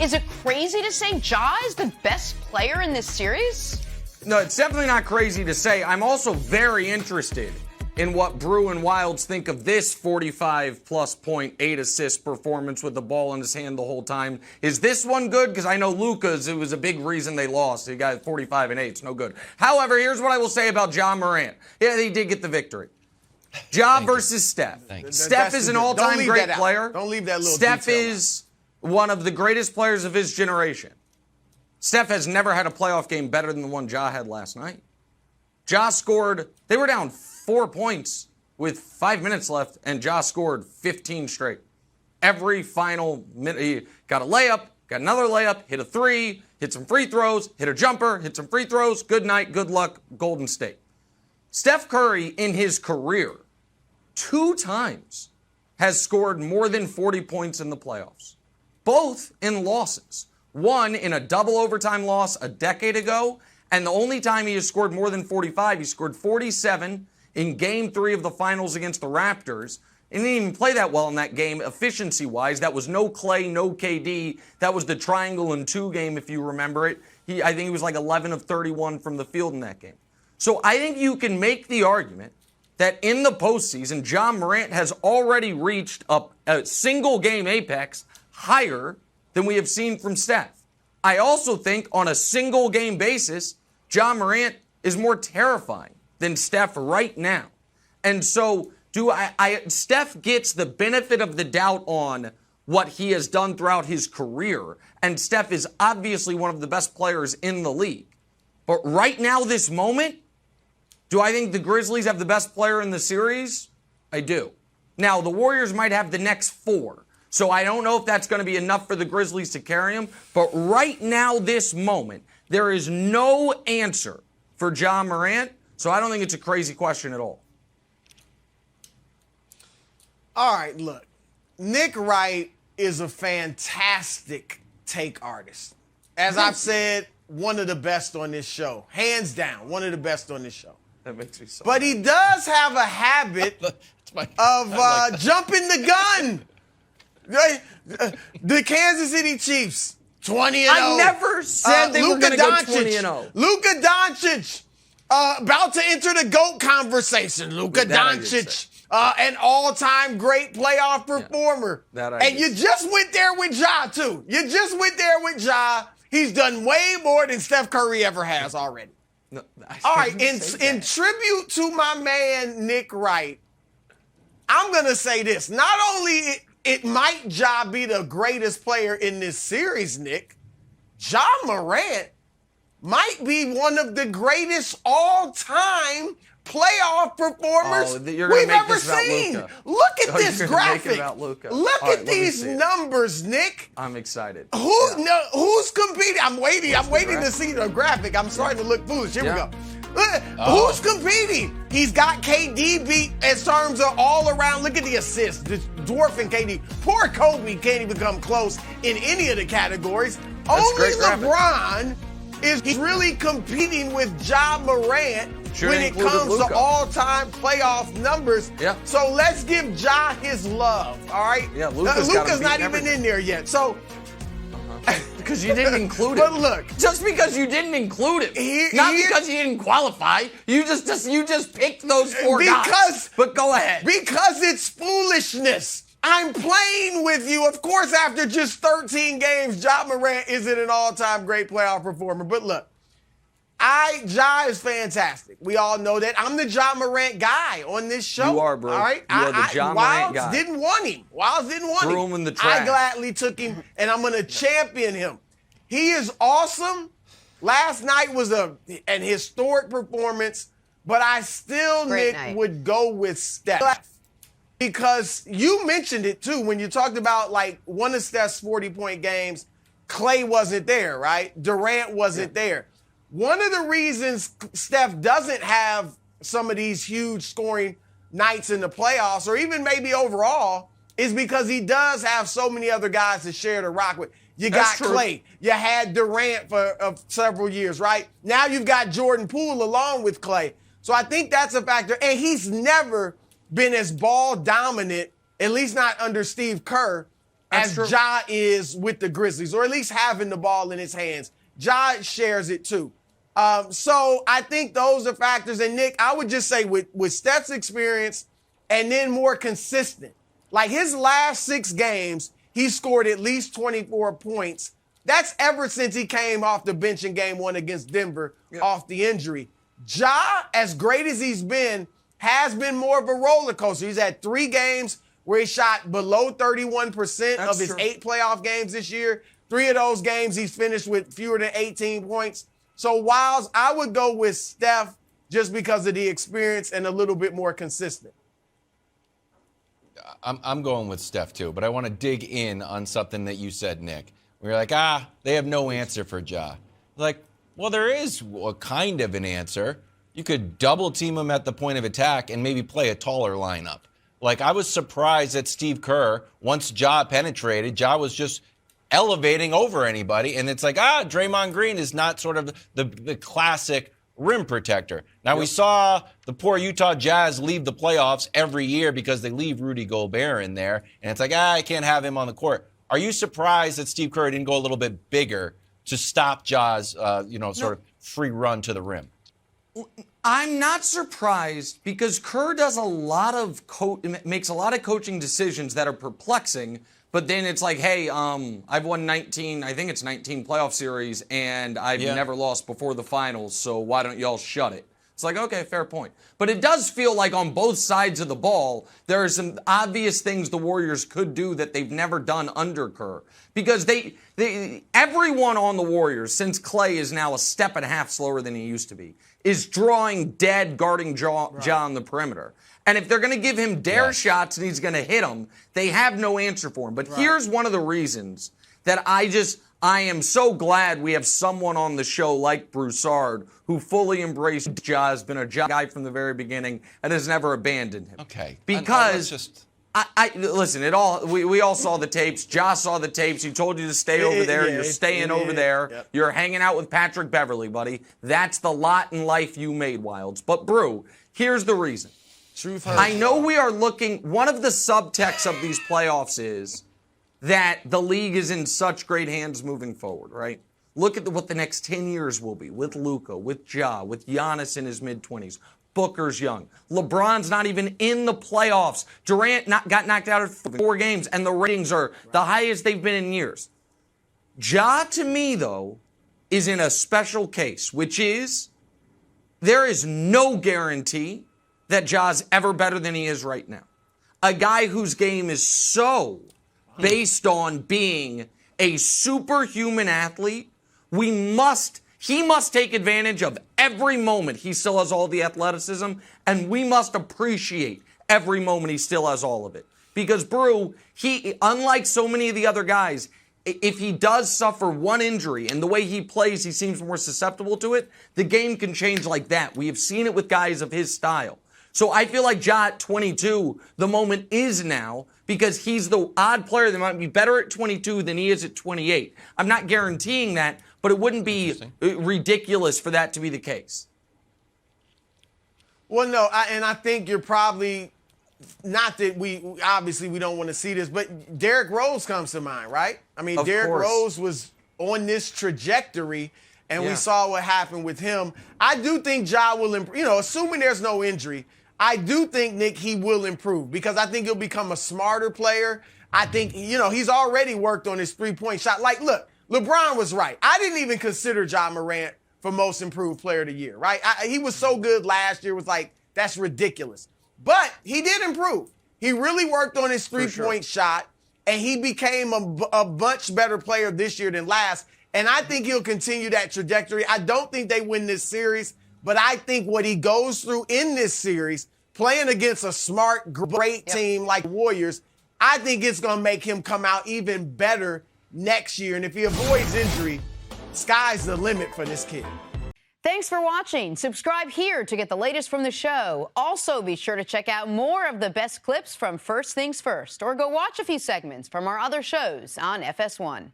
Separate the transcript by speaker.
Speaker 1: Is it crazy to say Ja is the best player in this series?
Speaker 2: No, it's definitely not crazy to say. I'm also very interested in what Brew and Wilds think of this 45-plus point, 8-assist performance with the ball in his hand the whole time. Is this one good? Because I know Luka's, it was a big reason they lost. He got 45 and 8. It's no good. However, here's what I will say about Ja Morant. Yeah, he did get the victory. Ja versus Steph. Steph is an all-time great player.
Speaker 3: Don't leave that little
Speaker 2: Steph
Speaker 3: detail
Speaker 2: is one of the greatest players of his generation. Steph has never had a playoff game better than the one Ja had last night. Ja scored, they were down 4 points with 5 minutes left, and Ja scored 15 straight. Every final minute, he got a layup, got another layup, hit a three, hit some free throws, hit a jumper, hit some free throws. Good night, good luck, Golden State. Steph Curry, in his career, 2 times has scored more than 40 points in the playoffs, both in losses. One in a double overtime loss a decade ago, and the only time he has scored more than 45, he scored 47 in Game 3 of the Finals against the Raptors. He didn't even play that well in that game efficiency-wise. That was no Clay, no KD. That was the triangle and 2 game, if you remember it. I think he was like 11 of 31 from the field in that game. So I think you can make the argument that in the postseason, Ja Morant has already reached a single-game apex higher than we have seen from Steph. I also think on a single-game basis, Ja Morant is more terrifying than Steph right now. And so Steph gets the benefit of the doubt on what he has done throughout his career, and Steph is obviously one of the best players in the league. But right now, this moment, do I think the Grizzlies have the best player in the series? I do. Now, the Warriors might have the next 4. So I don't know if that's going to be enough for the Grizzlies to carry them. But right now, this moment, there is no answer for Ja Morant. So I don't think it's a crazy question at all.
Speaker 3: All right, look. Nick Wright is a fantastic take artist. As I've said, one of the best on this show. Hands down, one of the best on this show.
Speaker 2: That makes me so
Speaker 3: But he does have a habit of jumping the gun. The Kansas City Chiefs, 20-0.
Speaker 2: I never said they were going to go 20-0.
Speaker 3: Luka Doncic, about to enter the GOAT conversation. Luka Doncic, an all-time great playoff performer. And you just went there with Ja, too. You just went there with Ja. He's done way more than Steph Curry ever has already.
Speaker 2: No,
Speaker 3: all right, in tribute to my man, Nick Wright, I'm going to say this. Not only it might Ja be the greatest player in this series, Nick, Ja Morant might be one of the greatest all-time playoff permers we've ever seen. Look at this graphic. Look at these numbers, Nick.
Speaker 2: I'm excited.
Speaker 3: Who's competing? I'm waiting to see the graphic. I'm starting to look foolish. Here we go. Who's competing? He's got KD beat in terms of all around. Look at the assists. The dwarfing KD. Poor Kobe can't even come close in any of the categories. Only LeBron is really competing with Ja Morant when it comes to all-time playoff numbers.
Speaker 2: Yeah.
Speaker 3: So let's give Ja his love, all right?
Speaker 2: Yeah,
Speaker 3: Luka's not even in there yet. So
Speaker 2: because you didn't include it.
Speaker 3: But look,
Speaker 2: just because you didn't include it, not because you didn't qualify. You just picked those 4 guys. But go ahead.
Speaker 3: Because it's foolishness. I'm playing with you. Of course, after just 13 games, Ja Morant isn't an all-time great playoff performer. But look, Ja is fantastic. We all know that. I'm the Ja Morant guy on this show.
Speaker 2: You are, bro.
Speaker 3: All right?
Speaker 2: You are the Ja Morant guy.
Speaker 3: Wilds didn't want him.
Speaker 2: Threw him in the trash.
Speaker 3: I gladly took him, and I'm going to champion him. He is awesome. Last night was an historic performance, but I still, Nick, would go with Steph. Because you mentioned it, too, when you talked about, like, one of Steph's 40-point games, Clay wasn't there, right? Durant wasn't there. One of the reasons Steph doesn't have some of these huge scoring nights in the playoffs, or even maybe overall, is because he does have so many other guys to share the rock with. You got Clay. You had Durant for several years, right? Now you've got Jordan Poole along with Clay. So I think that's a factor. And he's never been as ball dominant, at least not under Steve Kerr, as Ja is with the Grizzlies, or at least having the ball in his hands. Ja shares it too. So I think those are factors. And Nick, I would just say with Steph's experience and then more consistent, like his last 6 games, he scored at least 24 points. That's ever since he came off the bench in game 1 against Denver off the injury. Ja, as great as he's been, has been more of a roller coaster. He's had 3 games where he shot below 31% of his 8 playoff games this year. 3 of those games he's finished with fewer than 18 points. So Wiles, I would go with Steph just because of the experience and a little bit more consistent.
Speaker 4: I'm going with Steph too, but I want to dig in on something that you said, Nick. We're like, they have no answer for Ja. Like, well, there is a kind of an answer. You could double team him at the point of attack and maybe play a taller lineup. Like, I was surprised that Steve Kerr, once Ja penetrated, Ja was just elevating over anybody. And it's like, Draymond Green is not sort of the classic rim protector. Now, we saw the poor Utah Jazz leave the playoffs every year because they leave Rudy Gobert in there. And it's like, I can't have him on the court. Are you surprised that Steve Kerr didn't go a little bit bigger to stop Ja's, sort of free run to the rim?
Speaker 2: I'm not surprised because Kerr does a lot of makes a lot of coaching decisions that are perplexing. But then it's like, hey, I've won 19 playoff series, and I've never lost before the finals. So why don't y'all shut it? It's like, okay, fair point. But it does feel like on both sides of the ball, there are some obvious things the Warriors could do that they've never done under Kerr. Because everyone on the Warriors, since Clay is now a step and a half slower than he used to be, is drawing dead guarding Ja on the perimeter. And if they're going to give him dare shots and he's going to hit them, they have no answer for him. But here's one of the reasons that I am so glad we have someone on the show like Broussard who fully embraced Ja, has been a Ja guy from the very beginning, and has never abandoned him.
Speaker 4: Okay.
Speaker 2: Because listen, we all saw the tapes. Ja saw the tapes. He told you to stay over there. You're staying over there. Yep. You're hanging out with Patrick Beverley, buddy. That's the lot in life you made, Wilds. But Brew, here's the reason.
Speaker 3: Truth.
Speaker 2: I know we are looking. One of the subtexts of these playoffs is that the league is in such great hands moving forward, right? Look at what the next 10 years will be with Luka, with Ja, with Giannis in his mid-20s. Booker's young. LeBron's not even in the playoffs. Durant got knocked out of 4 games, and the ratings are the highest they've been in years. Ja, to me, though, is in a special case, which is there is no guarantee that Ja's ever better than he is right now. A guy whose game is so based on being a superhuman athlete, he must take advantage of every moment he still has all the athleticism, and we must appreciate every moment he still has all of it. Because Brew, unlike so many of the other guys, if he does suffer one injury and the way he plays, he seems more susceptible to it, the game can change like that. We have seen it with guys of his style. So I feel like Ja at 22, the moment is now, because he's the odd player that might be better at 22 than he is at 28. I'm not guaranteeing that, but it wouldn't be ridiculous for that to be the case.
Speaker 3: Well, no, and I think you're probably, not that we don't want to see this, but Derrick Rose comes to mind, right? I mean, Derrick Rose was on this trajectory, and we saw what happened with him. I do think Ja will improve, assuming there's no injury. I do think, Nick, he will improve because I think he'll become a smarter player. I think, he's already worked on his three-point shot. Like, look, LeBron was right. I didn't even consider Ja Morant for most improved player of the year, right? He was so good last year. It was like, that's ridiculous. But he did improve. He really worked on his three-point shot, and he became a much better player this year than last. And I think he'll continue that trajectory. I don't think they win this series, but I think what he goes through in this series, playing against a smart, great team like Warriors, I think it's going to make him come out even better next year. And if he avoids injury, sky's the limit for this kid.
Speaker 1: Thanks for watching. Subscribe here to get the latest from the show. Also, be sure to check out more of the best clips from First Things First, or go watch a few segments from our other shows on FS1.